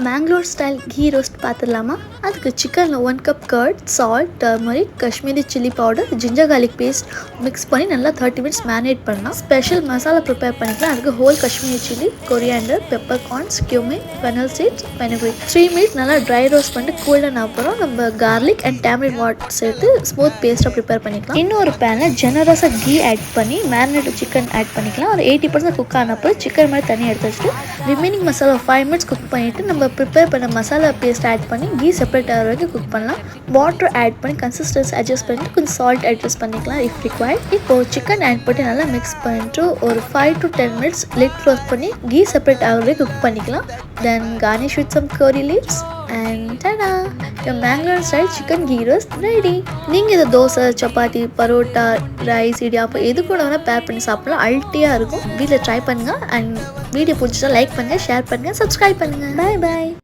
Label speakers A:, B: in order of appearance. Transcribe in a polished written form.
A: Mangalore style key roast பார்த்துடலாமா? அதுக்கு சிக்கனில் 1 cup curd, salt, turmeric, Kashmiri chilli powder, ginger garlic paste mix பண்ணி நல்லா 30 மினிட்ஸ் மேரினேட் பண்ணலாம். ஸ்பெஷல் மசாலா ப்ரிப்பேர் பண்ணிக்கலாம். அதுக்கு whole Kashmiri chilli, coriander, peppercorns, cumin, fennel seeds, fenugreek 3 minutes நல்லா ட்ரை ரோஸ்ட் பண்ணிட்டு கூல்டன் அப்புறம் நம்ம கார்லிக் அண்ட் டேமரிக் வாட்டர் சேர்த்து ஸ்மூத் பேஸ்ட்டாக ப்ரிப்பேர் பண்ணிக்கலாம். இன்னொரு பேனில் ஜெனரஸாக கீ ஆட் பண்ணி மேரினேட் சிக்கன் ஆட் பண்ணிக்கலாம். ஒரு 80% குக் ஆனப்போ சிக்கன் மாதிரி தனியாக எடுத்து வச்சுட்டு ரிமைனிங் மசாலா 5 மினிட்ஸ் குக் பண்ணிவிட்டு நம்ம ப்ரிப்பேர் பண்ண மசாலா பேஸ்ட் ஆட் பண்ணி கீ செப்பரேட் ஆகிற வரைக்கும் குக் பண்ணலாம். வாட்டர் ஆட் பண்ணி கன்சிஸ்டன்சி அட்ஜஸ்ட் பண்ணிட்டு கொஞ்சம் சால்ட் அட்ஜஸ்ட் பண்ணிக்கலாம் இஃப் ரிக்வயர்ட். இப்போது சிக்கன் ஆட் பண்ணி நல்லா மிக்ஸ் பண்ணிட்டு ஒரு 5 to 10 மினிட்ஸ் லிட் க்ளோஸ் பண்ணி கீ செப்பரேட் ஆகிற வரைக்கும் குக் பண்ணிக்கலாம். Then garnish with some curry leaves and tada! Your Mangalore style chicken ghee roast ready. நீங்கள் இதை தோசை, சப்பாத்தி, பரோட்டா, ரைஸ், இடியாப்பம் எது கூட வேணால் பேர் பண்ணி சாப்பிடலாம். அல்ட்டியாக இருக்கும். வீட்டில் ட்ரை பண்ணுங்கள். அண்ட் வீடியோ பிடிச்சா லைக் பண்ணுங்கள், ஷேர் பண்ணுங்கள், சப்ஸ்கிரைப் பண்ணுங்கள். Bye bye.